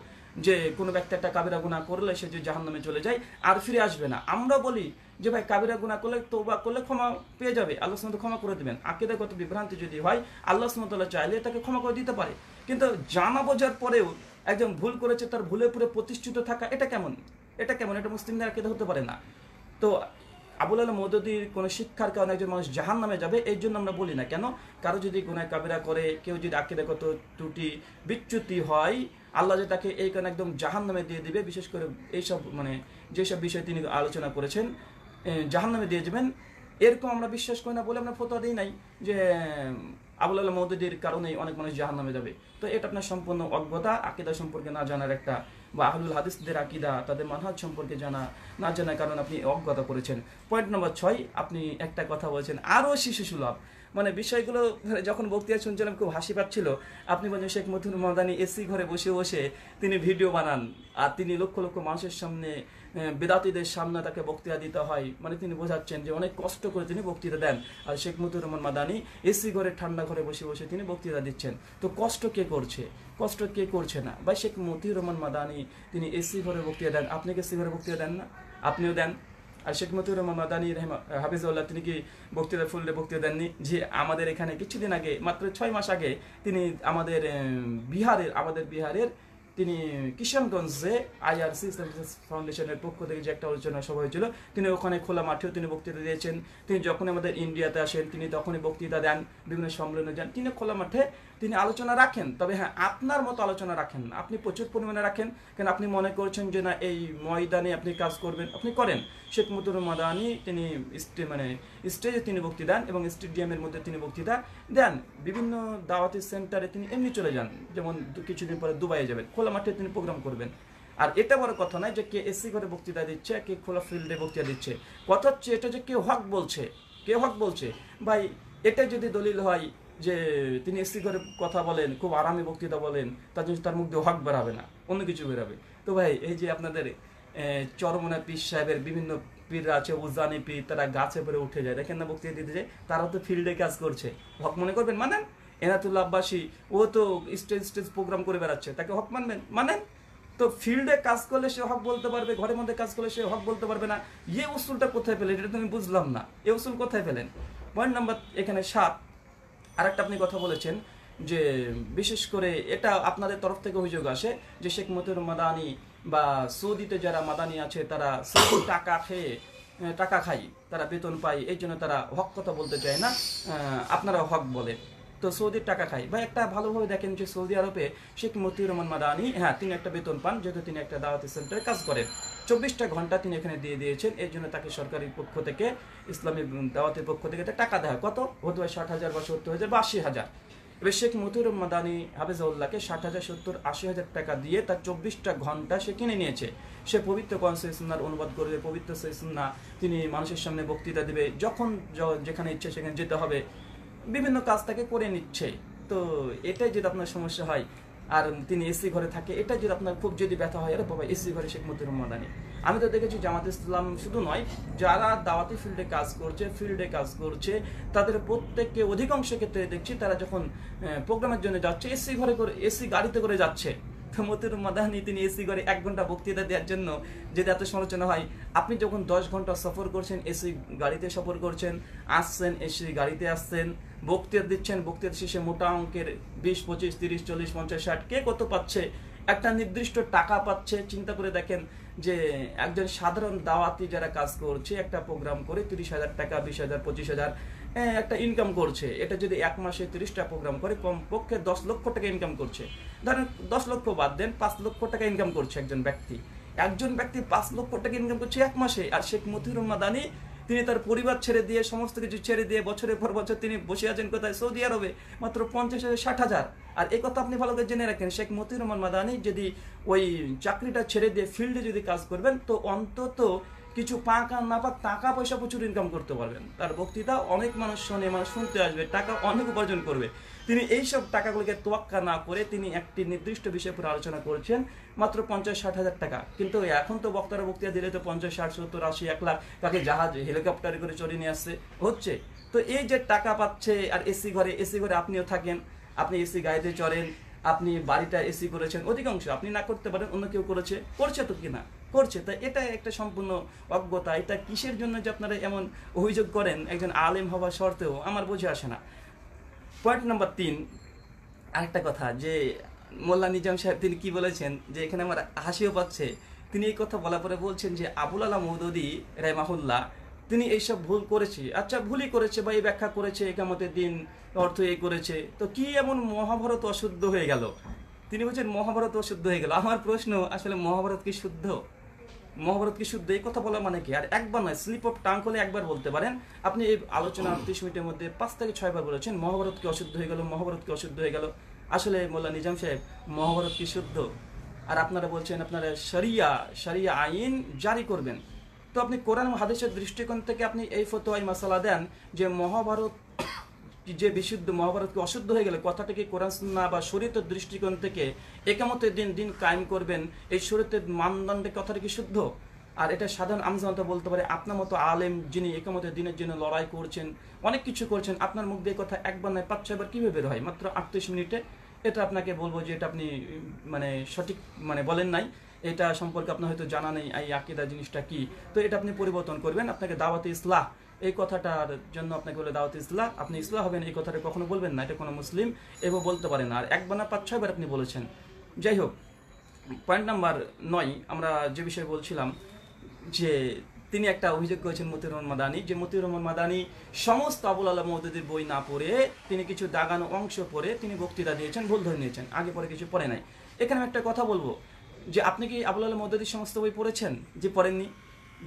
যে কোনো ব্যক্তি একটা কাবিরা গুনাহ করলে সে যে জাহান্নামে চলে যায় আর ফিরে আসবে না। আমরা বলি যে ভাই, কাবিরা গুনাহ করলে তওবা করলে ক্ষমা পেয়ে যাবে, আল্লাহ সুবহানাহু ওয়া তাআলা ক্ষমা করে দিবেন। আকীদাগত বিভ্রান্তি যদি হয় আল্লাহ সুবহানাহু ওয়া তাআলা চাইলে তাকে ক্ষমা করে দিতে পারে, কিন্তু জানা বোঝার পরেও একজন ভুল করেছে তার ভুলে পুরো প্রতিষ্ঠিত থাকা এটা কেমন? এটা মুসলিমদের আকীদা হতে পারে না। তো আবুল আলা মওদুদীর কোনো শিক্ষার কারণে একজন মানুষ জাহান্নামে যাবে এই জন্য আমরা বলি না। কেন? কারো যদি গুনাহ কাবিরা করে, কেউ যদি আকীদাগত ত্রুটি বিচ্যুতি হয়, আল্লাহ যে তাকে এই কারণে একদম জাহান্নামে দিয়ে দিবে, বিশেষ করে এইসব মানে যেসব বিষয় তিনি আলোচনা করেছেন জাহান্নামে দিয়ে যাবেন, এরকম আমরা বিশ্বাস করি না বলে আমরা ফতোয়া দিই নাই যে আবুল আলা মওদুদীর কারণেই অনেক মানুষ জাহান্নামে যাবে। তো এটা আপনার সম্পূর্ণ অজ্ঞতা, আকীদা সম্পর্কে না জানার একটা, বা আহলুল হাদিসদের আকীদা তাদের মানহাজ সম্পর্কে না জানার কারণে আপনি অজ্ঞতা করেছেন। পয়েন্ট নম্বর 6, আপনি একটা কথা বলছেন আরও শিশু সুলভ, মানে বিষয়গুলো যখন বক্তৃতা শুনছিলাম খুব হাসি পাচ্ছিল। আপনি বলছেন শেখ মতিউর মাদানী এসি ঘরে বসে বসে তিনি ভিডিও বানান, আর তিনি লক্ষ লক্ষ মানুষের সামনে, বেদাতীদের সামনে তাকে বক্তৃতা দিতে হয়, মানে তিনি বোঝাচ্ছেন যে অনেক কষ্ট করে তিনি বক্তৃতা দেন। আর শেখ মতিউর রহমান মাদানী এসি ঘরে ঠান্ডা ঘরে বসে বসে তিনি বক্তৃতা দিচ্ছেন। তো কষ্ট কে করছে? কষ্ট কে করছে না? বা শেখ মতিউর রহমান মাদানী তিনি এসি ঘরে বক্তৃতা দেন, আপনি কি এসি ঘরে বক্তৃতা দেন না? আপনিও দেন। আর শেখ মতিউর রহমান মাদানী হাফিজাহুল্লাহ তিনি কি বক্তৃতা ফুললে বক্তৃতা দেননি? যে আমাদের এখানে কিছুদিন আগে, মাত্র 6 মাস আগে, তিনি আমাদের বিহারের তিনি কিশনগঞ্জে IRC ইসলামিক ফাউন্ডেশনের পক্ষ থেকে যে একটা আলোচনা সভা হয়েছিল, তিনি ওখানে খোলা মাঠেও তিনি বক্তৃতা দিয়েছেন। তিনি যখন আমাদের ইন্ডিয়াতে আসেন তিনি তখনই বক্তৃতা দেন, বিভিন্ন সম্মেলনে যান, তিনি খোলা মাঠে তিনি আলোচনা রাখেন। তবে হ্যাঁ, আপনার মতো আলোচনা রাখেন না, আপনি প্রচুর পরিমাণে রাখেন। কেন আপনি মনে করছেন যে না এই ময়দানে আপনি কাজ করবেন, আপনি করেন। শেখ মতিউর মাদানী তিনি স্টেজে তিনি বক্তৃতা দেন এবং স্টেডিয়ামের মধ্যে তিনি বক্তৃতা দেন। বিভিন্ন দাওয়াতি সেন্টারে তিনি এমনি চলে যান, যেমন কিছুদিন পরে দুবাইয়ে যাবেন, খোলা মাঠে তিনি প্রোগ্রাম করবেন। আর এটা বড় কথা নয় যে কে এসি ঘরে বক্তৃতা দিচ্ছে, কে খোলা ফিল্ডে বক্তৃতা দিচ্ছে। কথা হচ্ছে এটা যে কেউ হক বলছে। ভাই, এটা যদি দলিল হয় যে তিনি এসি ঘরে কথা বলেন, খুব আরামে বক্তৃতা বলেন, তার জন্য তার মুখ দিয়ে হক বেরাবে না, অন্য কিছু বেরাবে। তো ভাই, এই যে আপনাদের চরমনা পীর সাহেবের বিভিন্ন পীররা আছে, উজানি পীর, তারা গাছে পরে উঠে যায়, দেখেন না বক্তৃতা দিতে যায়, তারাও তো ফিল্ডে কাজ করছে। হক মনে করবেন মানেন? এনাতুল্লাহ আব্বাসী ও তো স্টেজ প্রোগ্রাম করে বেড়াচ্ছে, তাকে হক মানেন? তো ফিল্ডে কাজ করলে সে হক বলতে পারবে, ঘরের মধ্যে কাজ করলে সে হক বলতে পারবে না। এই উসুলটা কোথায় পেলেন? এটা তুমি বুঝলাম না, এই উসুল কোথায় পেলেন? পয়েন্ট নাম্বার এখানে 7, আরেকটা আপনি কথা বলেছেন যে বিশেষ করে এটা আপনাদের তরফ থেকে অভিযোগ আসে যে শেখ মতিউর মাদানী বা সৌদিতে যারা মাদানী আছে তারা সৌদি টাকা খায়, তারা বেতন পায়, এই জন্য তারা হক কথা বলতে চায় না, আপনারা হক বলেন। তো সৌদির টাকা খায়। বা একটা ভালোভাবে দেখেন যে সৌদি আরবে শেখ মতিউর রহমান মাদানী, হ্যাঁ, তিনি একটা বেতন পান, যেহেতু তিনি একটা দাওয়াতি সেন্টারে কাজ করেন, 24টা ঘন্টা তিনি এখানে দিয়ে দিয়েছেন। এই জন্য তাকে সরকারি পক্ষ থেকে, ইসলামী দাওয়াতের পক্ষ থেকে টাকা দেওয়া হয়। কত হতে হয়? 60,000 বা 70,000 বা 80,000। এবার শেখ মতিউর মাদানী হাফিজাহুল্লাহকে 60,000, 70,000, 80,000 টাকা দিয়ে তার 24টা ঘন্টা সে কিনে নিয়েছে। সে পবিত্র কোরআন সহিহ সুন্নাহর অনুবাদ করবে, পবিত্র সহিহ সুন্নাহ তিনি মানুষের সামনে বক্তৃতা দেবে, যখন যেখানে ইচ্ছে সেখানে যেতে হবে, বিভিন্ন কাজ তাকে করে নিচ্ছে। তো এটাই যদি আপনার সমস্যা হয়, আর তিনি এসি ঘরে থাকে, এটা যদি আপনার খুব যদি ব্যথা হয়, আরে বাবা এসি ঘরে শেখ মতিউর মাদানী। আমি তো দেখেছি জামাত ইসলাম শুধু নয়, যারা দাওয়াতি ফিল্ডে কাজ করছে তাদের প্রত্যেককে অধিকাংশ ক্ষেত্রে দেখছি তারা যখন প্রোগ্রামের জন্য যাচ্ছে এসি ঘরে করে, এসি গাড়িতে করে যাচ্ছে। তো মতিউর মাদানী তিনি এসি ঘরে 1 ঘন্টা বক্তৃতা দেওয়ার জন্য যদি এত সমালোচনা হয়, আপনি যখন 10 ঘন্টা সফর করছেন, এসি গাড়িতে সফর করছেন, আসছেন, এসি গাড়িতে আসছেন, বক্তৃতা দিচ্ছেন, বক্তৃতা শেষে মোটা অঙ্কের 20, 25, 30, 40, 50, 60 কে কত পাচ্ছে, একটা নির্দিষ্ট টাকা পাচ্ছে। চিন্তা করে দেখেন যে একজন সাধারণ দাওয়াতি যারা কাজ করছে, একটা প্রোগ্রাম করে 30,000 টাকা, 20,000, 25,000 একটা ইনকাম করছে। এটা যদি এক মাসে 30টা প্রোগ্রাম করে কমপক্ষে 10 লক্ষ টাকা ইনকাম করছে। ধরেন 10 লক্ষ বাদ দেন, 5 লক্ষ টাকা ইনকাম করছে একজন ব্যক্তি। 5 লক্ষ টাকা ইনকাম করছে এক মাসে। আর শেখ মতিউর মাদানী তিনি তার পরিবার ছেড়ে দিয়ে, সমস্ত কিছু ছেড়ে দিয়ে বছরের পর বছর তিনি বসে আছেন কোথায়? সৌদি আরবে, মাত্র 50,000, 60,000। আর এই কথা আপনি ভালো করে জেনে রাখেন, শেখ মতিউর রহমান মাদানী যদি ওই চাকরিটা ছেড়ে দিয়ে ফিল্ডে যদি কাজ করবেন, তো অন্তত কিছু পাক আর না পাক টাকা পয়সা প্রচুর ইনকাম করতে পারবেন। তার বক্তৃতা অনেক মানুষ শোনে, মানুষ শুনতে আসবে, টাকা অনেক উপার্জন করবে। তিনি এইসব টাকাগুলোকে তোয়াক্কা না করে তিনি একটি নির্দিষ্ট বিষয়ের উপর আলোচনা করছেন, মাত্র 50-60 হাজার টাকা। কিন্তু এখন তো বক্তারা বক্তৃতা দিলে তো 50, 60, 70, 80, 1 লাখ তাকে জাহাজ হেলিকপ্টারে করে চড়ে নিয়ে আসছে হচ্ছে। তো এই যে টাকা পাচ্ছে, আর এসি ঘরে আপনিও থাকেন, আপনি এসি গাড়িতে চড়েন, আপনি বাড়িটা এসি করেছেন, অধিকাংশ আপনি না করতে পারেন, অন্য কেউ করছে তো কিনা করছে। তা এটা একটা সম্পূর্ণ অজ্ঞতা। এটা কিসের জন্য যে আপনারা এমন অভিযোগ করেন একজন আলেম হওয়া সত্ত্বেও, আমার বুঝে আসে না। পয়েন্ট নাম্বার 3, আরেকটা কথা, যে মোল্লা নিজাম সাহেব তিনি কি বলেছেন, যে এখানে আমার হাসিও পাচ্ছে। তিনি এই কথা বলার পরে বলছেন যে আবুল আলা মওদুদী রাহিমাহুল্লাহ তিনি এইসব ভুল করেছে। আচ্ছা, ভুলই করেছে বা এই ব্যাখ্যা করেছে, কিয়ামতের দিন অর্থ এই করেছে, তো কি এমন মহাভারত অশুদ্ধ হয়ে গেল? তিনি বলছেন মহাভারত অশুদ্ধ হয়ে গেল। আমার প্রশ্ন, আসলে মহাভারত কি শুদ্ধ? মহাভারত কি শুদ্ধ? এই কথা বলা মানে কি? আর একবার নয়, স্লিপ অফ টাং হলে একবার বলতে পারেন। আপনি এই আলোচনা 30 মিনিটের মধ্যে 5 থেকে 6 বার বলেছেন মহাভারত কি অশুদ্ধ হয়ে গেল, মহাভারত কি অশুদ্ধ হয়ে গেল। আসলে মোল্লা নিজাম সাহেব, মহাভারত কি শুদ্ধ? আর আপনারা বলছেন আপনারা শরিয়া আইন জারি করবেন। তো আপনি কোরআন ও হাদিসের দৃষ্টিকোণ থেকে আপনি এই ফতোয়া, এই মাসালা দেন যে মহাভারত যে বিশুদ্ধ, মহাভারতকে অশুদ্ধ হয়ে গেলে কথাটা কি কোরআন সুন্নাহ বা শরীয়তের দৃষ্টিকোণ থেকে একামতের দিন কায়েম করবেন, এই শরীয়তের মানদণ্ডে কথাটা কি শুদ্ধ? আর এটা সাধারণ আমজনতা বলতে পারে। আপনার মতো আলেম যিনি একামতের দিনের জন্য লড়াই করছেন, অনেক কিছু করছেন, আপনার মুখ দিয়ে কথা একবার নয় 5-6 বার কিভাবে বের হয় মাত্র 38 মিনিটে? এটা আপনাকে বলবো যে এটা আপনি মানে সঠিক বলেন নাই। এটা সম্পর্কে আপনার হয়তো জানা নেই এই আকীদা জিনিসটা কি। তো এটা আপনি পরিবর্তন করবেন। আপনাকে দাওয়াতে ইসলাহ এই কথাটার জন্য আপনাকে বলে দাওয়াতে ইসলাহ, আপনি ইসলাহ হবেন এই কথাটা কখনো বলবেন না। এটা কোনো মুসলিম এভাবে বলতে পারে না। আর একবার না 5-6 বার আপনি বলেছেন। যাই হোক, পয়েন্ট নাম্বার 9, আমরা যে বিষয়ে বলছিলাম, যে তিনি একটা অভিযোগ করেছেন মতিউর রহমান মাদানী, যে মতিউর রহমান মাদানী সমস্ত আবুল আলা মওদুদীর বই না পড়ে তিনি কিছু দাগানো অংশ পড়ে তিনি বক্তৃতা দিয়েছেন, ভুল ধরে নিয়েছেন, আগে পরে কিছু পড়ে নাই। এখানে আমি একটা কথা বলবো, যে আপনি কি আবুল আলা মওদুদীর সমস্ত বই পড়েছেন? যে পড়েননি,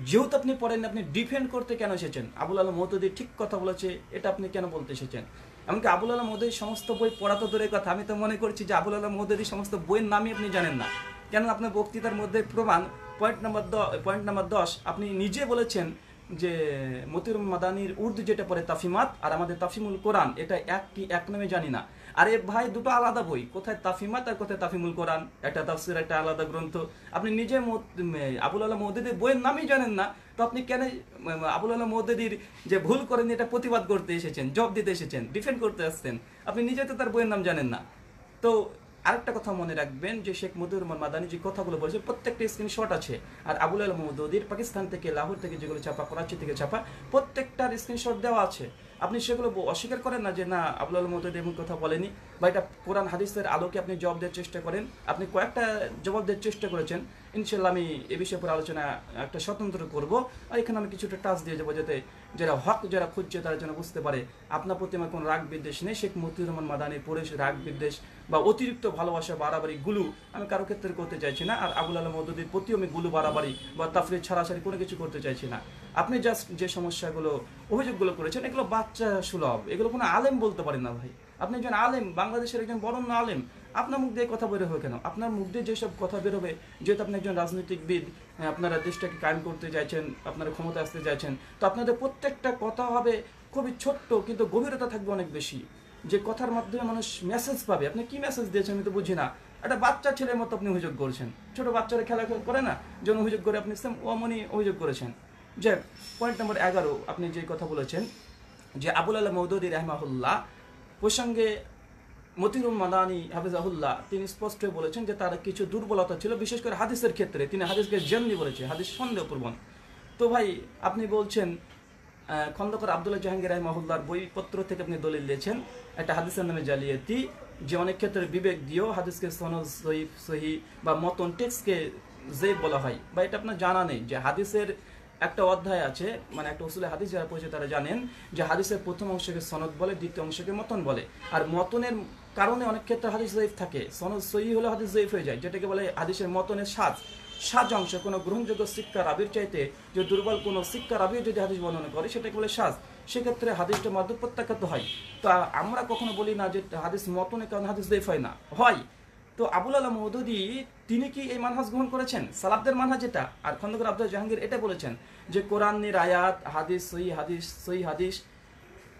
যেহেতু আপনি পড়েননি, আপনি ডিফেন্ড করতে কেন এসেছেন? আবুল আলা মওদুদী ঠিক কথা বলেছে, এটা আপনি কেন বলতে এসেছেন? এমনকি আবুল আলা মওদুদীর সমস্ত বই পড়া তো দূরের কথা, আমি তো মনে করছি যে আবুল আলা মওদুদীর সমস্ত বইয়ের নামই আপনি জানেন না। কেন? আপনার বক্তৃতার মধ্যে প্রমাণ। পয়েন্ট নাম্বার 10, আপনি নিজে বলেছেন যে মতিউর মাদানীর উর্দু যেটা পড়ে তাফিমাত, আর আমাদের তাফিমুল কোরআন, এটা এক নামে জানি না। আরে ভাই, দুটো আলাদা বই, কোথায় তাফিমাত আর কোথায় তাফিমুল কোরআন? একটা তাফসির, একটা আলাদা গ্রন্থ। আপনি নিজে আবুল আলা মওদুদীর বইয়ের নামই জানেন না, তো আপনি কেন আবুল আলা মওদুদীর যে ভুল করেন এটা প্রতিবাদ করতে এসেছেন, জবাব দিতে এসেছেন, ডিফেন্ড করতে আসছেন? আপনি নিজে তো তার বইয়ের নাম জানেন না। তো আরেকটা কথা মনে রাখবেন, যে শেখ মতিউর রহমান মাদানী যে কথাগুলো বলেছে প্রত্যেকটা স্ক্রিনশট আছে। আর আবুল আলা মওদুদীর পাকিস্তান থেকে, লাহোর থেকে যেগুলো ছাপা, করাচি থেকে ছাপা, প্রত্যেকটার স্ক্রিনশট দেওয়া আছে। আপনি সেগুলো অস্বীকার করেন না যে না আবুল আলা মওদুদী এমন কথা বলেনি, বা এটা কোরআন হাদিসের আলোকে আপনি জবাব দেওয়ার চেষ্টা করেন। আপনি কয়েকটা জবাব দেওয়ার চেষ্টা করেছেন। ইনশাল্লাহ আমি এ বিষয়ে পরে আলোচনা একটা স্বতন্ত্র করব। আর এখানে আমি কিছুটা টাচ দিয়ে যাবো, যাতে যারা হক যারা খুঁজছে তারা যেন বুঝতে পারে আপনার প্রতি আমার কোনো রাগ বিদ্বেষ নেই। শেখ মতিউর রহমান মাদানীর পরে রাগ বিদ্বেষ বা অতিরিক্ত ভালোবাসা বাড়াবাড়ি গুলো আমি কারো ক্ষেত্রে করতে চাইছি না। আর আবুল আলা মওদুদীর প্রতিও আমি গুলো বাড়াবাড়ি বা তাফরিদ ছাড়াছাড়ি কোনো কিছু করতে চাইছি না। আপনি জাস্ট যে সমস্যাগুলো, অভিযোগগুলো করেছেন, এগুলো বাচ্চা সুলভ, এগুলো কোনো আলেম বলতে পারেন না ভাই। আপনি একজন আলেম, বাংলাদেশের একজন বরেণ্য আলেম, আপনার মুখ দিয়ে কথা বের হবে কেন? আপনার মুখ দিয়ে যেসব কথা বের হবে, যেহেতু আপনি একজন রাজনীতিবিদ, আপনারা দেশটাকে কায়েম করতে চাইছেন, আপনারা ক্ষমতা আসতে চাইছেন, তো আপনাদের প্রত্যেকটা কথা হবে খুবই ছোট্ট, কিন্তু গভীরতা থাকবে অনেক বেশি, যে কথার মাধ্যমে মানুষ মেসেজ পাবে। আপনি কি মেসেজ দিয়েছেন আমি তো বুঝি না। একটা বাচ্চা ছেলের মতো আপনি অভিযোগ করছেন, ছোট বাচ্চারা খেলা করে না, যেন অভিযোগ করে আপনি সেম ওমনি অভিযোগ করেছেন। যে পয়েন্ট নাম্বার 11, আপনি যে কথা বলেছেন যে আবুল আলা মওদুদী রাহিমাহুল্লাহ প্রসঙ্গে মতিউর রহমান মাদানী হাফিজাহুল্লাহ তিনি স্পষ্ট বলেছেন যে তার কিছু দুর্বলতা ছিল, বিশেষ করে হাদিসের ক্ষেত্রে। তিনি হাদিসকে জাননি বলেছে, হাদিস সন্দেহপ্রবণ। তো ভাই আপনি বলছেন খন্দকার আব্দুল্লাহ জাহাঙ্গীর রাহিমাহুল্লাহর বইপত্র থেকে আপনি দলিল দিয়েছেন একটা হাদিসের নামে জালিয়াতি, যে অনেক ক্ষেত্রে বিবেক দিয়েও হাদিসকে সনদ সহিহ সহিহ বা মতন টেক্সটকে যে বলা হয়, বা এটা আপনার জানা নেই যে হাদিসের একটা অধ্যায় আছে, মানে একটা উসুলে হাদিস যারা পড়েছে তারা জানেন যে হাদিসের প্রথম অংশকে সনদ বলে, দ্বিতীয় অংশকে মতন বলে। আর মতনের কারণে অনেক ক্ষেত্রে হাদিস জয়ীফ থাকে, সনদ সহিহ হলে হাদিস জয়ীফ হয়ে যায়, যেটাকে বলে হাদিসের মতনের সাজ অংশ। কোনো গ্রহণযোগ্য শিক্ষা রাবির চাইতে যে দুর্বল কোনো শিক্ষা রাবিও যদি হাদিস বর্ণনা করে সেটাকে বলে সাজ, সেক্ষেত্রে হাদিসটা মারদুদ প্রত্যাখ্যাত হয়। তো আমরা কখনো বলি না যে হাদিস মতনের কারণে হাদিস জয়ীফ হয় না, হয়। তো আবুল আলা মওদুদী তিনি কি এই মানহাজ গ্রহণ করেছেন, সালাফদের মানহাজ এটা? আর খন্দকার আব্দুল জাহাঙ্গীর এটা বলেছেন যে কোরআনের আয়াত হাদিস সহি হাদিস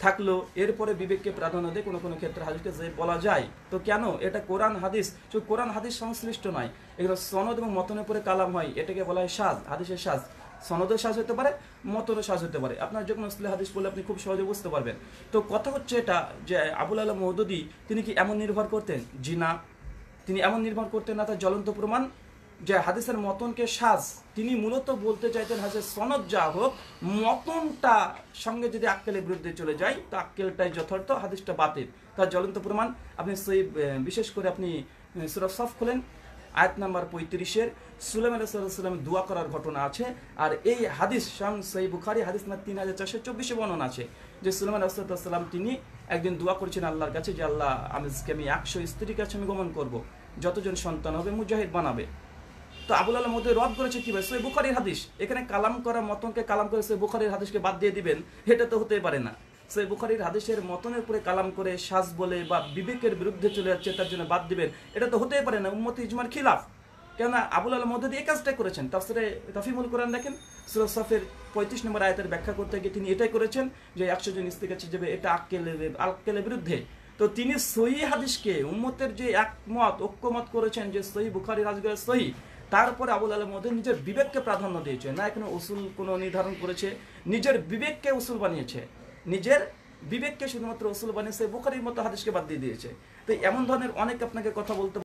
থাকলো, এরপরে বিবেককে প্রাধান্য দিয়ে কোনো কোনো ক্ষেত্রে হাদিসকে যে বলা যায়। তো কেন? এটা কোরআন হাদিস, শুধু কোরআন হাদিস সংশ্লিষ্ট নয়, এগুলো সনদ এবং মতনের পরে কালাম হয়, এটাকে বলা হয় সাজ, হাদিসের সাজ। সনদের সাজ হতে পারে, মতনের সাজ হতে পারে। আপনার যে কোনো ইসলাহ হাদিস পড়লে আপনি খুব সহজে বুঝতে পারবেন। তো কথা হচ্ছে এটা যে আবুল আলা মওদুদী তিনি কি এমন নির্ভর করতেন? জি না, তিনি এমন নির্ভর করতেন না। তার জ্বলন্ত প্রমাণ যে হাদিসের মতনকে সাজ, তিনি মূলত বলতে চাইতেন হাদিসের সনদ যা হোক, মতনটা সঙ্গে যদি আক্কেলের বিরুদ্ধে চলে যায় তো আক্কেলটাই যথার্থ, হাদিসটা বাতিল। তার জ্বলন্ত প্রমাণ আপনি সেই বিশেষ করে আপনি সূরা সফ খুলেন, আয়াত নাম্বার 35-এর সুলাইমান আলাইহিস সালাম দোয়া করার ঘটনা আছে। আর এই হাদিস সহিহ বুখারী হাদিস নাম্বার 3424-এ বর্ণনা আছে যে সুলাইমান আলাইহিস সালাম তিনি একদিন দোয়া করেছেন আল্লাহর কাছে যে আল্লাহ আমি 100 স্ত্রীর কাছে আমি গমন করব, যতজন সন্তান হবে মুজাহিদ বানাবে। তো আবুল আলা মওদুদী রদ করেছে কি ভাই? সহিহ বুখারীর হাদিস, এখানে কালাম করা মতনকে কালাম করে সহিহ বুখারীর হাদিসকে বাদ দিয়ে দিবেন, এটা তো হতেই পারে না। সহিহ বুখারীর হাদিসের মতনের উপরে কালাম করে সাজ বলে বা বিবেকের বিরুদ্ধে চলে যাচ্ছে তার জন্য বাদ দিবেন, এটা তো হতেই পারে না, উম্মতে ইজমার খিলাফ। কেননা আবুল আলা মওদুদী এই কাজটাই করেছেন। তাফসীরে তাফহিমুল কোরআন দেখেন, সূরা সফের 35 নম্বর আয়াতের ব্যাখ্যা করতে গিয়ে তিনি এটাই করেছেন যে 100 জন স্ত্রীর কাছে যাবে, এটা আক্কেলের বিরুদ্ধে। তো তিনি সহিহ হাদিসকে উম্মতের যে একমত ঐক্যমত করেছেন যে সহিহ বুখারীর হাদিস সহিহ, তারপরে আবুল আলা মওদুদী নিজের বিবেককে প্রাধান্য দিয়েছে, না এখানে উসুল কোনো নির্ধারণ করেছে, নিজের বিবেককে উসুল বানিয়েছে, নিজের বিবেককে শুধুমাত্র উসুল বানিয়েছে, বুখারীর মতো হাদিসকে বাদ দিয়ে দিয়েছে। তো এমন ধরনের অনেক আপনাকে কথা বলতে